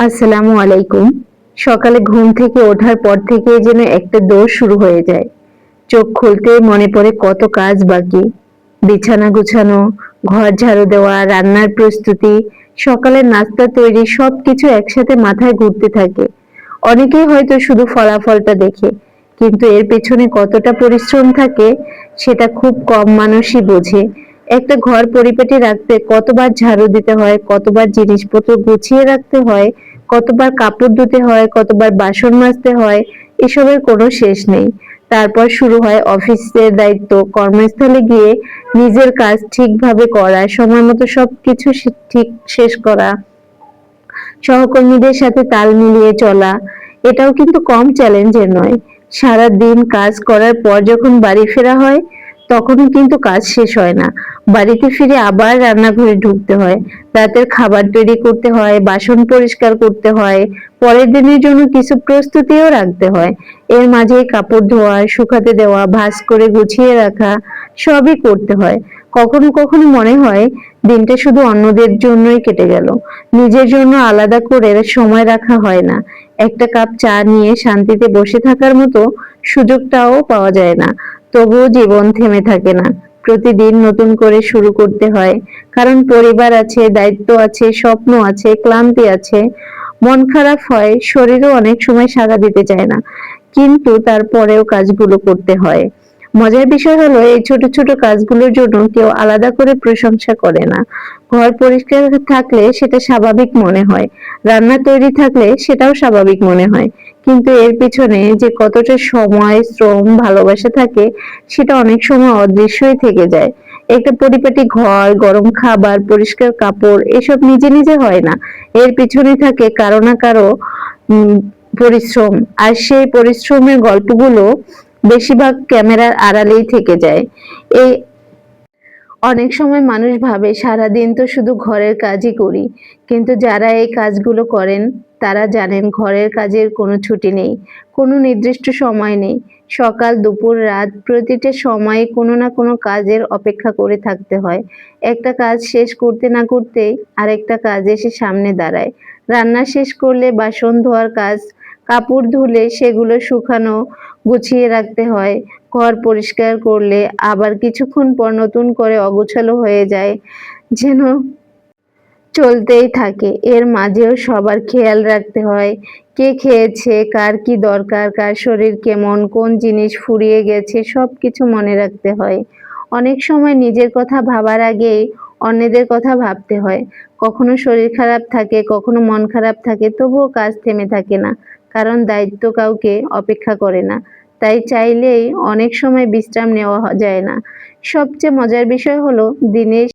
আসসালামু আলাইকুম। সকালে ঘুম থেকে ওঠার পর থেকে যেন একটা দৌড় শুরু হয়ে যায়। চোখ খুলতেই মনে পড়ে কত কাজ বাকি। বিছানা গুছানো, ঘর ঝাড়ু দেওয়া, রান্নার প্রস্তুতি, সকালের নাস্তা তৈরি সবকিছু একসাথে মাথায় ঘুরতে থাকে। অনেকেই হয়তো শুধু ফলাফলটা দেখে, কিন্তু এর পেছনে কতটা পরিশ্রম থাকে সেটা খুব কম মানুষই বোঝে। একটা ঘর পরিপাটি রাখতে কতবার ঝাড়ু দিতে হয়, কতবার জিনিসপত্র গুছিয়ে রাখতে হয়, কতবার কাপড় ধুতে হয়, কতবার বাসন মাজতে হয়, এসবের কোনো শেষ নেই। তারপর শুরু হয় অফিসের দায়িত্ব, কর্মস্থলে গিয়ে নিজের কাজ ঠিকভাবে করা, সময় মতো সবকিছু ঠিক শেষ করা, সহকর্মীদের সাথে তাল মিলিয়ে চলা, এটাও কিন্তু কম চ্যালেঞ্জের নয়। সারা দিন কাজ করার পর যখন বাড়ি ফেরা হয়, তখনও কিন্তু কাজ শেষ হয় না। বাড়িতে ফিরে আবার রান্নাঘরে ঢুকতে হয়, রাতের খাবার তৈরি করতে হয়, বাসন পরিষ্কার করতে হয়, পরের দিনের জন্য কিছু প্রস্তুতিও রাখতে হয়। এর মাঝে কাপড় ধোয়া, শুকাতে দেওয়া, ভাঁজ করে গুছিয়ে রাখা, সবই করতে হয়। কখনো কখনো মনে হয় দিনটা শুধু অন্যদের জন্যই কেটে গেল, নিজের জন্য আলাদা করে সময় রাখা হয় না। একটা কাপ চা নিয়ে শান্তিতে বসে থাকার মতো সুযোগটাও পাওয়া যায় না। তবুও জীবন থেমে থাকে না, প্রতিদিন নতুন করে শুরু করতে হয়। কারণ পরিবার আছে, দায়িত্ব আছে, স্বপ্ন আছে, ক্লান্তি আছে, মন খারাপ হয়, শরীরও অনেক সময় সাড়া দিতে চায় না, কিন্তু তারপরেও কাজগুলো করতে হয়। মজার বিষয় হলো এই ছোট ছোট কাজগুলোর জন্য কেউ আলাদা করে প্রশংসা করে না। ঘর পরিষ্কার থাকলে সেটা স্বাভাবিক মনে হয়, রান্না তৈরি থাকলে সেটাও স্বাভাবিক মনে হয়, কিন্তু এর পিছনে যে কতটা সময়, শ্রম, ভালোবাসা থাকে সেটা অনেক সময় অদৃশ্যই থেকে যায়। একটা পরিপাটি ঘর, গরম খাবার, পরিষ্কার কাপড় এসব নিজে নিজে হয় না, এর পিছনে থাকে কারো না কারো উম পরিশ্রম। আর সেই পরিশ্রমের গল্পগুলো বেশিরভাগ ক্যামেরার আড়ালেই থেকে যায়। এই অনেক সময় মানুষ ভাবে সারাদিন তো শুধু ঘরের কাজই করি, কিন্তু যারা এই কাজগুলো করেন তারা জানেন ঘরের কাজের কোনো ছুটি নেই, কোনো নির্দিষ্ট সময় নেই। সকাল, দুপুর, রাত প্রতিটা সময়ে কোনো না কোনো কাজের অপেক্ষা করে থাকতে হয়। একটা কাজ শেষ করতে না করতেই আরেকটা কাজ এসে সামনে দাঁড়ায়। রান্না শেষ করলে বাসন ধোয়ার কাজ, কাপড় ধুলে সেগুলো শুকানো, গুছিয়ে রাখতে হয়। ঘর পরিষ্কার করলে আবার কিছুক্ষণ পর নতুন করে অগোছালো হয়ে যায়, যেন চলতেই থাকে। এর মাঝেও সবার খেয়াল রাখতে হয়, কে খেয়েছে, কার কি দরকার, কার শরীর কেমন, কোন জিনিস ফুরিয়ে গেছে সবকিছু মনে রাখতে হয়। অনেক সময় নিজের কথা ভাবার আগেই অন্যদের কথা ভাবতে হয়। কখনো শরীর খারাপ থাকে, কখনো মন খারাপ থাকে, তবুও কাজ থেমে থাকে না, কারণ দায়িত্ব কাউকে অপেক্ষা করে না। তাই চাইলেই অনেক সময় বিশ্রাম নেওয়া যায় না। সবচেয়ে মজার বিষয় হলো দিনের